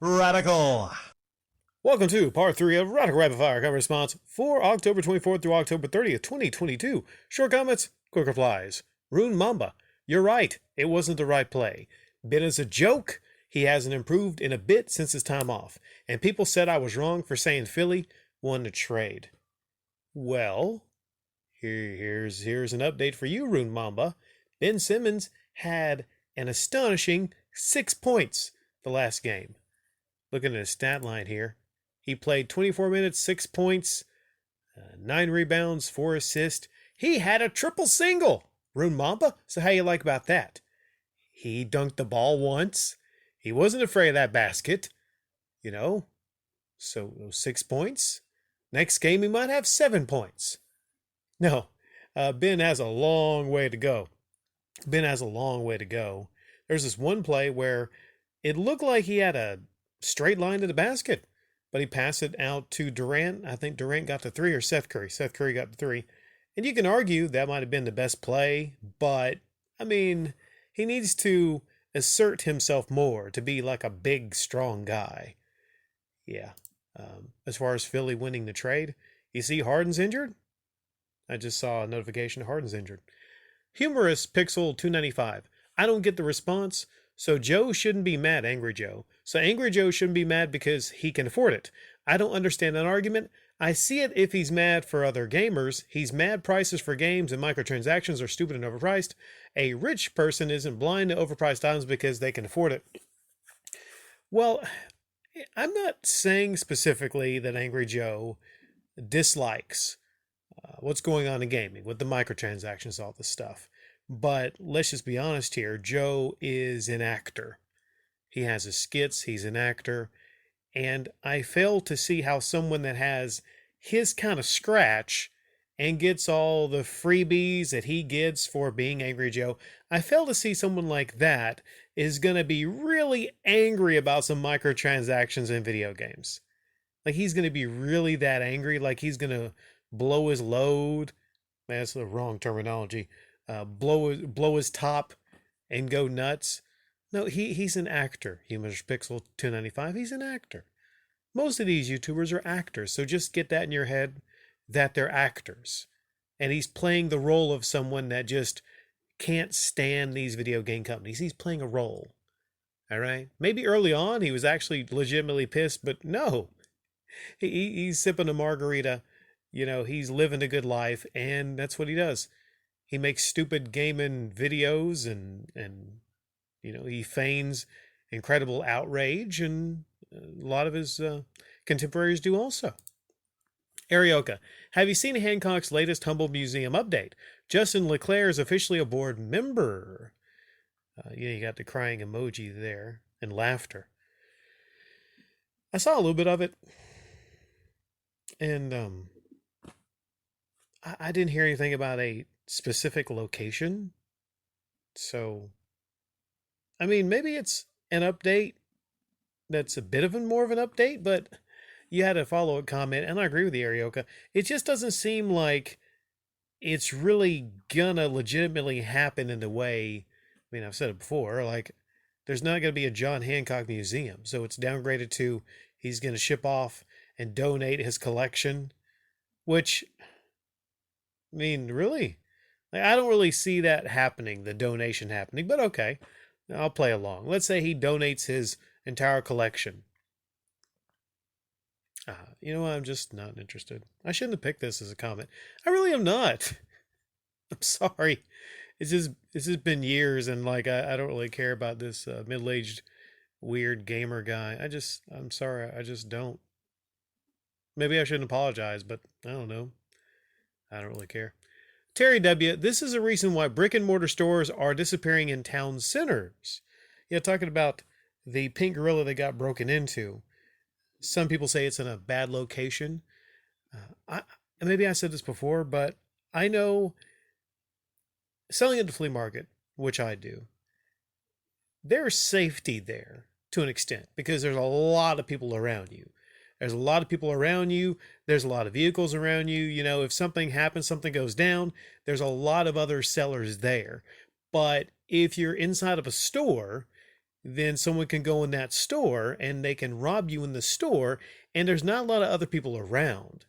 Radical. Welcome to part 3 of Radical Rapid Fire Cover Response for October 24th through October 30th, 2022. Short comments, quick replies. Rune Mamba, you're right. It wasn't the right play. Been as a joke, he hasn't improved in a bit since his time off. And people said I was wrong for saying Philly won the trade. Well, here's an update for you, Rune Mamba. Ben Simmons had an astonishing 6 points the last game. Looking at his stat line here, he played 24 minutes, 6 points, 9 rebounds, 4 assists. He had a triple single. Rune Mamba, so how you like about that? He dunked the ball once. He wasn't afraid of that basket, So 6 points. Next game he might have 7 points. No, Ben has a long way to go. There's this one play where it looked like he had a straight line to the basket, but he passed it out to Durant. I think Durant got the 3, or Seth Curry. Seth Curry got the 3. And you can argue that might have been the best play, but he needs to assert himself more to be like a big, strong guy. Yeah. As far as Philly winning the trade, you see Harden's injured? I just saw a notification Harden's injured. Humorous Pixel 295. I don't get the response. So Joe shouldn't be mad, Angry Joe. So Angry Joe shouldn't be mad because he can afford it. I don't understand that argument. I see it if he's mad for other gamers. He's mad prices for games and microtransactions are stupid and overpriced. A rich person isn't blind to overpriced items because they can afford it. Well, I'm not saying specifically that Angry Joe dislikes what's going on in gaming with the microtransactions, all this stuff. But let's just be honest here. Joe is an actor. He has his skits. He's an actor. And I fail to see how someone that has his kind of scratch and gets all the freebies that he gets for being Angry Joe, I fail to see someone like that is going to be really angry about some microtransactions in video games. Like he's going to be really that angry. Like he's going to blow his load. Man, that's the wrong terminology. Blow his top and go nuts. No, he's an actor. Humorous Pixel 295. He's an actor. Most of these YouTubers are actors, so just get that in your head that they're actors. And he's playing the role of someone that just can't stand these video game companies. He's playing a role. All right? Maybe early on he was actually legitimately pissed, but no. He's sipping a margarita. He's living a good life, and that's what he does. He makes stupid gaming videos and he feigns incredible outrage, and a lot of his contemporaries do also. Arioka, have you seen Hancock's latest Humble Museum update? Justin Leclerc is officially a board member. You got the crying emoji there and laughter. I saw a little bit of it, and I didn't hear anything about a specific location. So, maybe it's an update that's a bit of more of an update, but you had a follow-up comment, and I agree with you, Arioka. It just doesn't seem like it's really gonna legitimately happen in the way, I've said it before, like, there's not gonna be a John Hancock museum, so it's downgraded to he's gonna ship off and donate his collection, which, really? I don't really see that happening, the donation happening, but okay, I'll play along. Let's say he donates his entire collection. I'm just not interested. I shouldn't have picked this as a comment. I really am not. I'm sorry. It's just been years, and I don't really care about this middle-aged weird gamer guy. I'm sorry. I just don't. Maybe I shouldn't apologize, but I don't know. I don't really care. Terry W., this is a reason why brick and mortar stores are disappearing in town centers. Talking about the Pink Gorilla that got broken into. Some people say it's in a bad location. Maybe I said this before, but I know selling at the flea market, which I do, there's safety there to an extent because there's a lot of people around you. There's a lot of people around you. There's a lot of vehicles around you. If something happens, something goes down, there's a lot of other sellers there. But if you're inside of a store, then someone can go in that store and they can rob you in the store, and there's not a lot of other people around.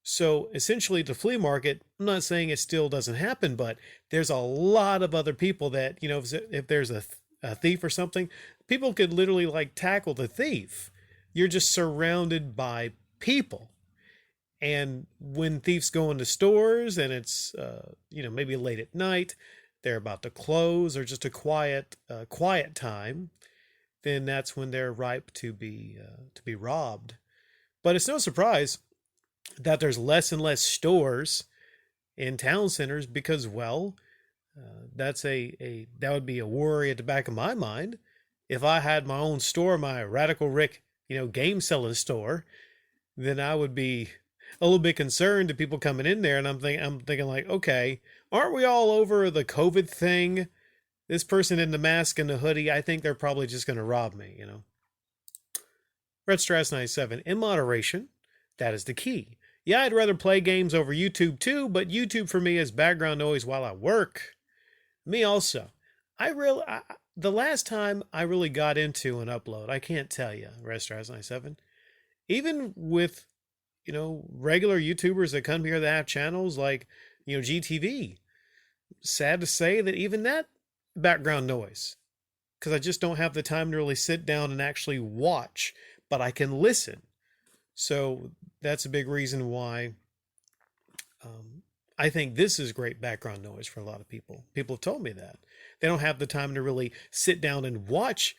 So essentially, the flea market, I'm not saying it still doesn't happen, but there's a lot of other people that, if there's a thief or something, people could literally like tackle the thief. You're just surrounded by people. And when thieves go into stores and it's, maybe late at night, they're about to close or just a quiet time, then that's when they're ripe to be robbed. But it's no surprise that there's less and less stores in town centers because, well, that's that would be a worry at the back of my mind. If I had my own store, my Radical Rick, game selling store, then I would be a little bit concerned to people coming in there. And I'm thinking like, okay, aren't we all over the COVID thing? This person in the mask and the hoodie, I think they're probably just going to rob me, Red Strass 97, in moderation, that is the key. Yeah, I'd rather play games over YouTube too, but YouTube for me is background noise while I work. Me also. The last time I really got into an upload, I can't tell you, Red Strass 97, even with, regular YouTubers that come here that have channels like, GTV, sad to say that even that background noise, because I just don't have the time to really sit down and actually watch, but I can listen. So that's a big reason why I think this is great background noise for a lot of people. People have told me that. They don't have the time to really sit down and watch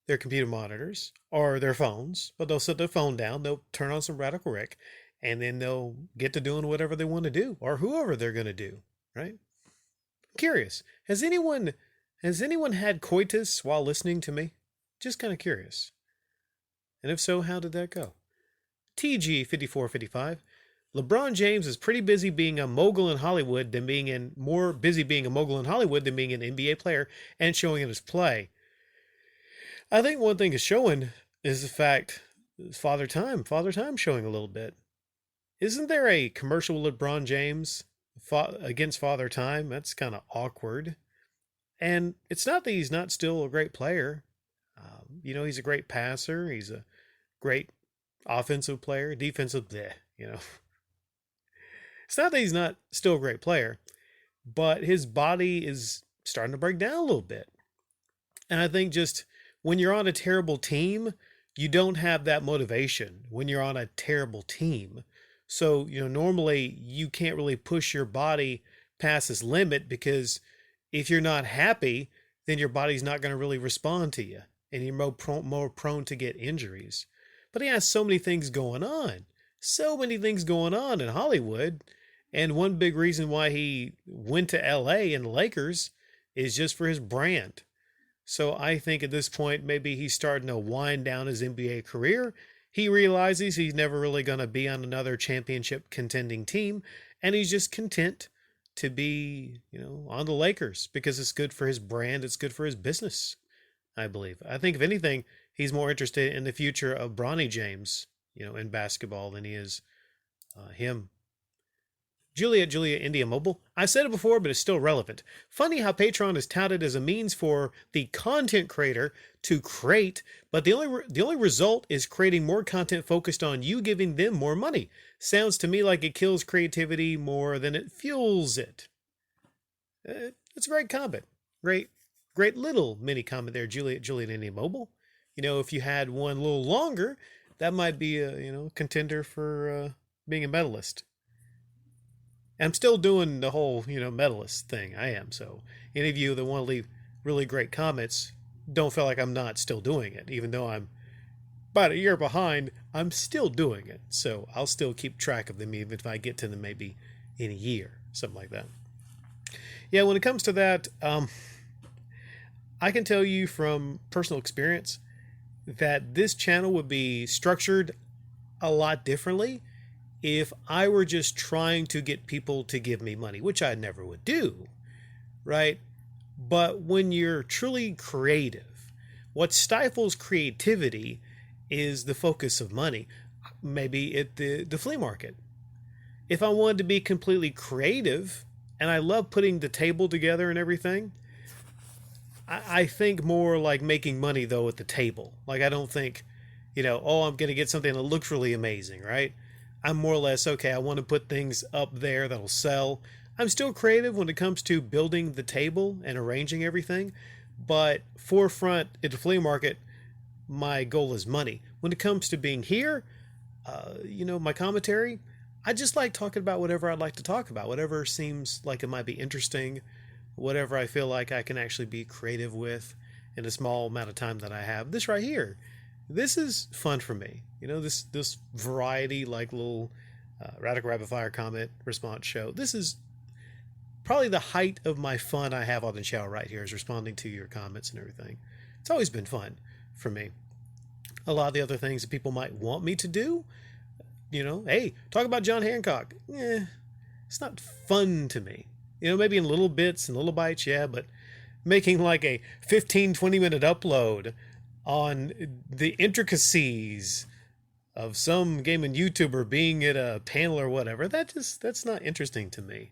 their computer monitors or their phones, but they'll set their phone down, they'll turn on some Radical Rick, and then they'll get to doing whatever they want to do or whoever they're going to do, right? I'm curious. Has anyone had coitus while listening to me? Just kind of curious. And if so, how did that go? TG5455. LeBron James is pretty busy being a mogul in Hollywood than being an NBA player and showing in his play. I think one thing is showing is the fact Father Time showing a little bit. Isn't there a commercial with LeBron James against Father Time? That's kind of awkward. And it's not that he's not still a great player. He's a great passer. He's a great offensive player, defensive, It's not that he's not still a great player, but his body is starting to break down a little bit. And I think just when you're on a terrible team, you don't have that motivation when you're on a terrible team. So, normally you can't really push your body past its limit because if you're not happy, then your body's not going to really respond to you and you're more prone to get injuries. But he has so many things going on in Hollywood. And one big reason why he went to LA and the Lakers is just for his brand. So I think at this point, maybe he's starting to wind down his NBA career. He realizes he's never really going to be on another championship contending team. And he's just content to be, on the Lakers because it's good for his brand. It's good for his business, I believe. I think if anything, he's more interested in the future of Bronny James, in basketball than he is him. Juliet India Mobile. I said it before, but it's still relevant. Funny how Patreon is touted as a means for the content creator to create, but the only result is creating more content focused on you giving them more money. Sounds to me like it kills creativity more than it fuels it. It's a great comment. Great little mini comment there, Juliet India Mobile. If you had one a little longer, that might be a contender for being a medalist. I'm still doing the whole, medalist thing. I am. So any of you that want to leave really great comments, don't feel like I'm not still doing it. Even though I'm about a year behind, I'm still doing it. So I'll still keep track of them even if I get to them maybe in a year, something like that. Yeah, when it comes to that, I can tell you from personal experience that this channel would be structured a lot differently if I were just trying to get people to give me money, which I never would do, right? But when you're truly creative, what stifles creativity is the focus of money, maybe at the flea market. If I wanted to be completely creative, and I love putting the table together and everything, I think more like making money though at the table. Like I don't think, oh, I'm gonna get something that looks really amazing, right? I'm more or less okay. I want to put things up there that'll sell. I'm still creative when it comes to building the table and arranging everything, but forefront at the flea market, my goal is money. When it comes to being here, my commentary, I just like talking about whatever I'd like to talk about, whatever seems like it might be interesting, whatever I feel like I can actually be creative with in a small amount of time that I have. This right here, this is fun for me. This variety like little Radical Rapid Fire comment response show. This is probably the height of my fun I have on the channel right here is responding to your comments and everything. It's always been fun for me. A lot of the other things that people might want me to do, hey, talk about John Hancock. It's not fun to me. Maybe in little bits and little bites, yeah, but making like a 15-20 minute upload on the intricacies of some gaming YouTuber being at a panel or whatever, that's not interesting to me.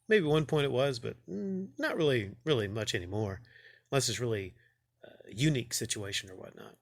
Maybe at one point it was, but not really much anymore, unless it's really a unique situation or whatnot.